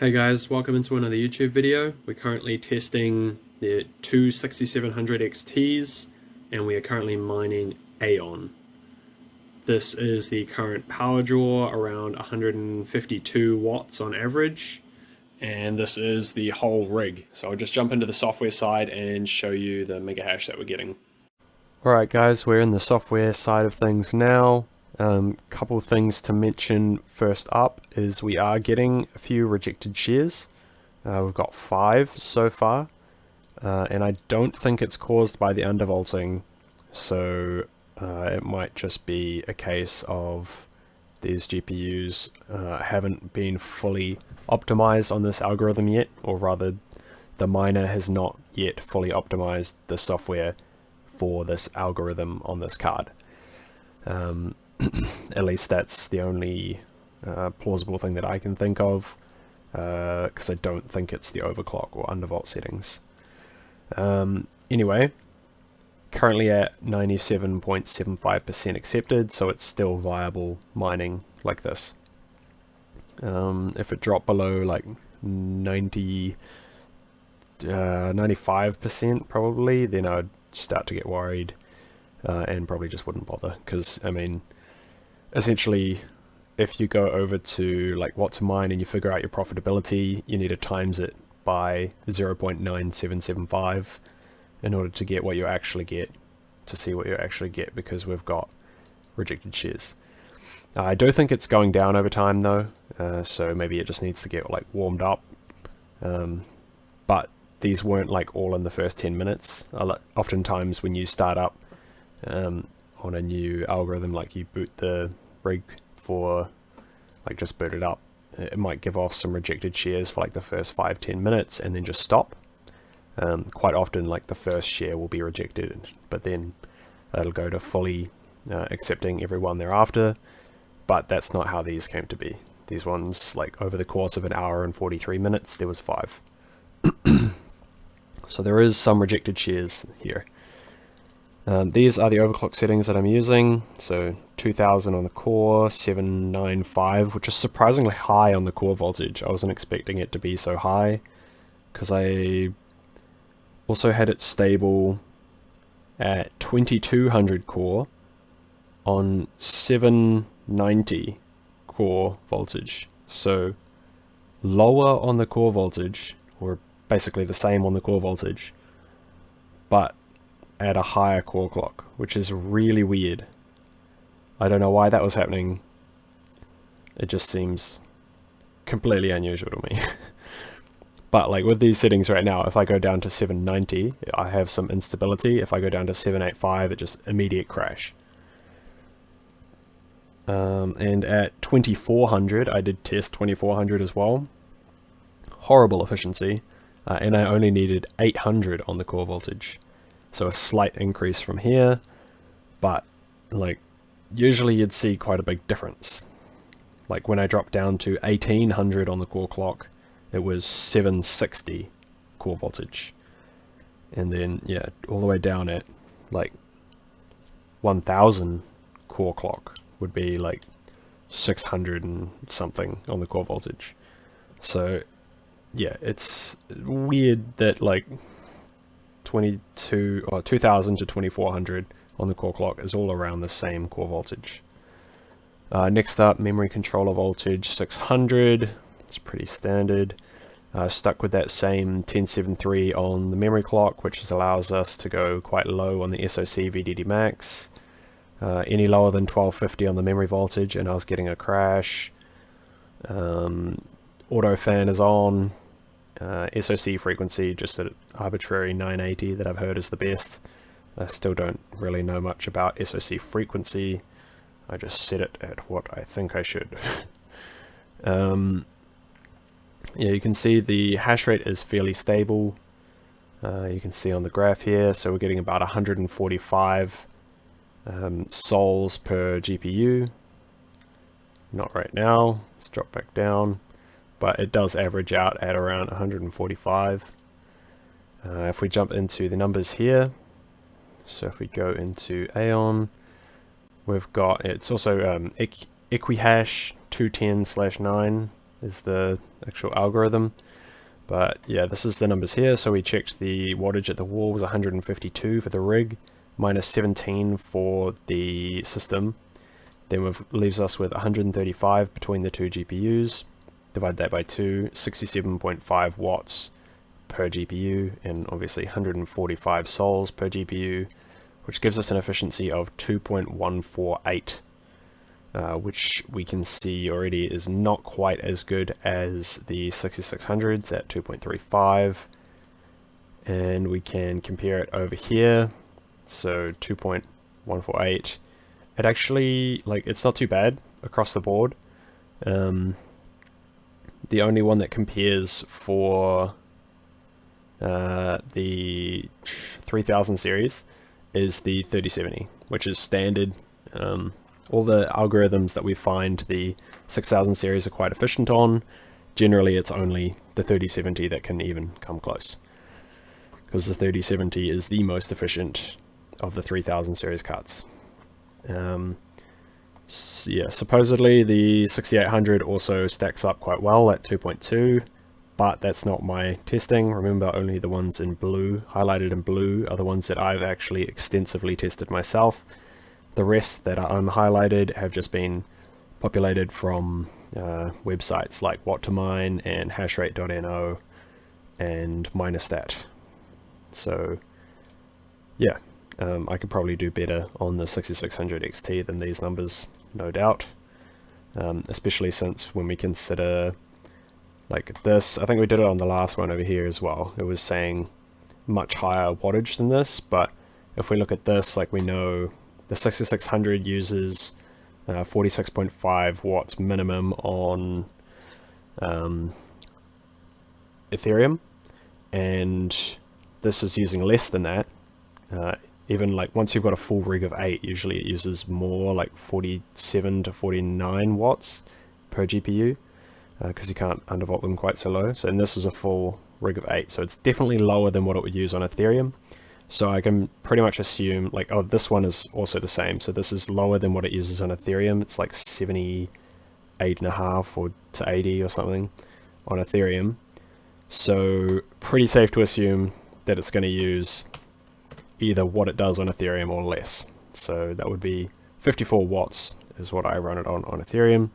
Hey guys, welcome into another YouTube video. We're currently testing the two 6700 XTs and we are currently mining Aion. This is the current power draw, around 152 watts on average, and this is the whole rig. So I'll just jump into the software side and show you the mega hash that we're getting. Alright guys, we're in the software side of things now. Couple things to mention first up is we are getting a few rejected shares. We've got 5 so far, and I don't think it's caused by the undervolting, so it might just be a case of these GPUs haven't been fully optimized on this algorithm yet, or rather the miner has not yet fully optimized the software for this algorithm on this card. At least that's the only plausible thing that I can think of, because I don't think it's the overclock or undervolt settings. Anyway, currently at 97.75% accepted, so it's still viable mining like this. If it dropped below like 95% probably, then I'd start to get worried and probably just wouldn't bother, because I mean, essentially if you go over to like what to mine and you figure out your profitability, you need to times it by 0.9775 in order to get what you actually get, to see what you actually get, because we've got rejected shares. I do think it's going down over time though, so maybe it just needs to get like warmed up, but these weren't like all in the first 10 minutes. Oftentimes when you start up on a new algorithm, like you boot the rig for, like just boot it up, it might give off some rejected shares for like the first 5-10 minutes and then just stop. Quite often like the first share will be rejected, but then it'll go to fully accepting everyone thereafter, but that's not how these came to be. These ones, like over the course of an hour and 43 minutes, there was 5. So there is some rejected shares here. These are the overclock settings that I'm using. So 2000 on the core, 795, which is surprisingly high on the core voltage. I wasn't expecting it to be so high, because I also had it stable at 2200 core on 790 core voltage. So lower on the core voltage, or basically the same on the core voltage, but at a higher core clock, which is really weird. I don't know why that was happening. It just seems completely unusual to me. But like with these settings right now, if I go down to 790, I have some instability. If I go down to 785, it just immediate crash. And at 2400, I did test 2400 as well. Horrible efficiency, and I only needed 800 on the core voltage. So a slight increase from here, but like usually you'd see quite a big difference. Like when I dropped down to 1800 on the core clock, it was 760 core voltage. And then yeah, all the way down at like 1000 core clock would be like 600 and something on the core voltage. So yeah, it's weird that like 2000 to 2400 on the core clock is all around the same core voltage. Next up, memory controller voltage 600. It's pretty standard. Stuck with that same 1073 on the memory clock, which allows us to go quite low on the SoC VDD max. Any lower than 1250 on the memory voltage and I was getting a crash. Auto fan is on. SoC frequency just at arbitrary 980 that I've heard is the best. I still don't really know much about SoC frequency. I just set it at what I think I should. Yeah, you can see the hash rate is fairly stable. You can see on the graph here, so we're getting about 145 sols per GPU. Not right now. Let's drop back down. But it does average out at around 145. If we jump into the numbers here, so if we go into Aion, we've got, it's also equihash 210/9, is the actual algorithm. But yeah, this is the numbers here. So we checked the wattage at the wall was 152 for the rig, minus 17 for the system. Then leaves us with 135 between the two GPUs. Divide that by 2, 67.5 watts per GPU, and obviously 145 sols per GPU, which gives us an efficiency of 2.148. Which we can see already is not quite as good as the 6600s at 2.35, and we can compare it over here. So 2.148, it actually, like, it's not too bad across the board. The only one that compares for the 3000 series is the 3070, which is standard. All the algorithms that we find the 6000 series are quite efficient on, generally it's only the 3070 that can even come close, because the 3070 is the most efficient of the 3000 series cards. So yeah, supposedly the 6800 also stacks up quite well at 2.2, but that's not my testing. Remember, only the ones in blue, highlighted in blue, are the ones that I've actually extensively tested myself. The rest that are unhighlighted have just been populated from websites like what2mine and hashrate.no and Minerstat. So yeah, I could probably do better on the 6600 XT than these numbers, no doubt. Especially since when we consider like this, I think we did it on the last one over here as well. It was saying much higher wattage than this, but if we look at this, like, we know the 6600 uses 46.5 watts minimum on Ethereum, and this is using less than that. Even like once you've got a full rig of 8, usually it uses more, like 47 to 49 watts per GPU, because you can't undervolt them quite so low. So, and this is a full rig of 8, so it's definitely lower than what it would use on Ethereum. So I can pretty much assume, like, oh, this one is also the same. So this is lower than what it uses on Ethereum. It's like 78.5 or to 80 or something on Ethereum. So pretty safe to assume that it's going to use either what it does on Ethereum or less. So that would be 54 watts is what I run it on Ethereum.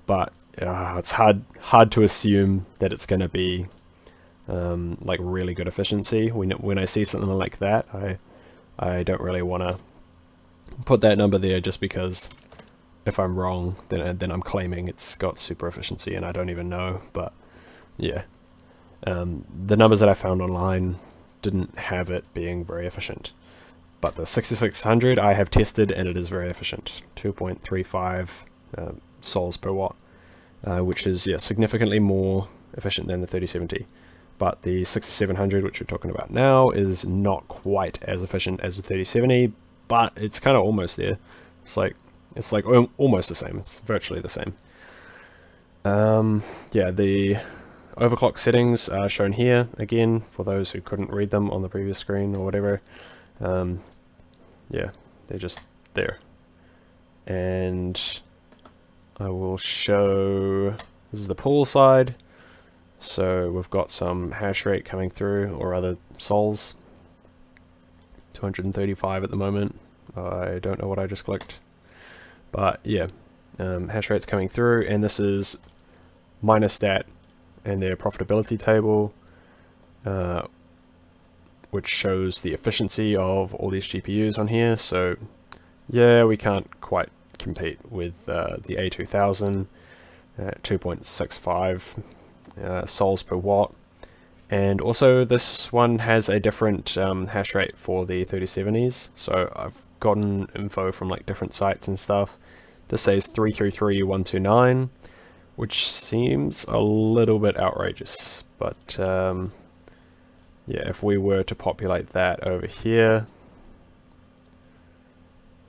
But it's hard to assume that it's going to be like really good efficiency. When I see something like that, I don't really want to put that number there, just because if I'm wrong, then I'm claiming it's got super efficiency and I don't even know. But yeah, the numbers that I found online didn't have it being very efficient, but the 6600 I have tested and it is very efficient, 2.35 sols per watt, which is, yeah, significantly more efficient than the 3070. But the 6700, which we're talking about now, is not quite as efficient as the 3070, but it's kind of almost there. It's like almost the same. It's virtually the same. Yeah, the overclock settings are shown here again for those who couldn't read them on the previous screen or whatever. Yeah, they're just there. And I will show, this is the pool side. So we've got some hash rate coming through, or other sols. 235 at the moment. I don't know what I just clicked. But yeah, hash rate's coming through, and this is Minerstat and their profitability table, which shows the efficiency of all these GPUs on here. So yeah, we can't quite compete with the A2000 at 2.65 sols per watt. And also this one has a different hash rate for the 3070s. So I've gotten info from like different sites and stuff. This says 333.129, which seems a little bit outrageous, but yeah, if we were to populate that over here,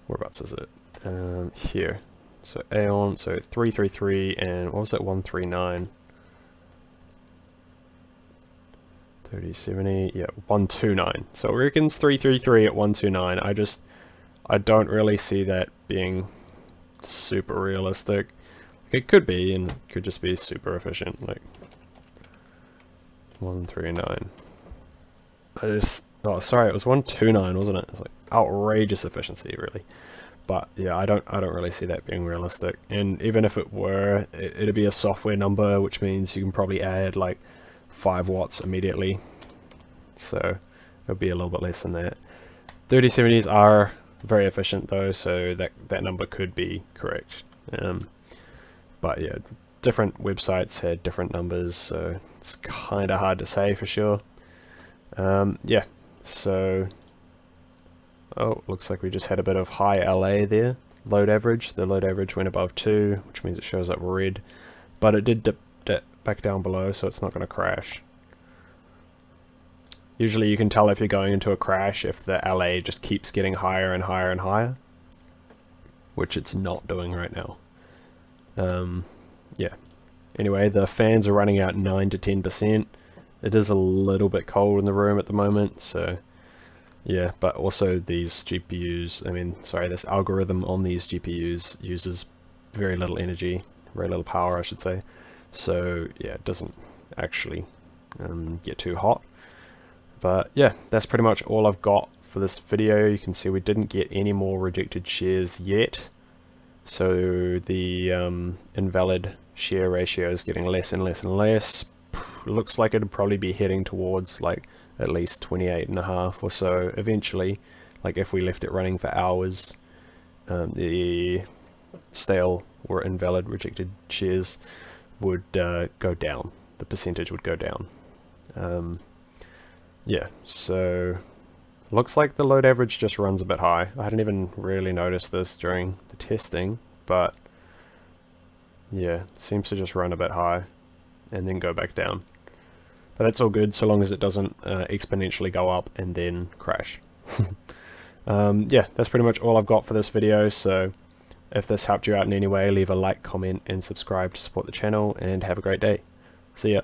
whereabouts is it? Here. So Aion, so 333, and what was that, 139? 3070, yeah, 129. So it reckons 333 at 129. I don't really see that being super realistic. It could be, and it could just be super efficient, like 139. Oh, sorry, it was 129, wasn't it? It's like outrageous efficiency, really. But yeah, I don't really see that being realistic. And even if it were, it'd be a software number, which means you can probably add like 5 watts immediately. So it'll be a little bit less than that. 3070s are very efficient though, so that number could be correct. But yeah, different websites had different numbers, so it's kind of hard to say for sure. Yeah, so looks like we just had a bit of high LA there. Load average, the load average went above 2, which means it shows up red, but it did dip back down below, so it's not going to crash. Usually you can tell if you're going into a crash if the LA just keeps getting higher and higher and higher, which it's not doing right now. Yeah. Anyway, the fans are running out 9 to 10%. It is a little bit cold in the room at the moment, so yeah, but also these GPUs, this algorithm on these GPUs uses very little energy, very little power I should say, so yeah, it doesn't actually get too hot. But yeah, that's pretty much all I've got for this video. You can see we didn't get any more rejected shares yet, so the invalid share ratio is getting less and less and less. Looks like it'd probably be heading towards like at least 28.5 or so eventually, like if we left it running for hours. The stale or invalid rejected shares would go down, the percentage would go down. Yeah, so looks like the load average just runs a bit high. I hadn't even really noticed this during the testing, but yeah, it seems to just run a bit high and then go back down. But that's all good so long as it doesn't exponentially go up and then crash. Yeah, that's pretty much all I've got for this video, so if this helped you out in any way, leave a like, comment and subscribe to support the channel, and have a great day. See ya.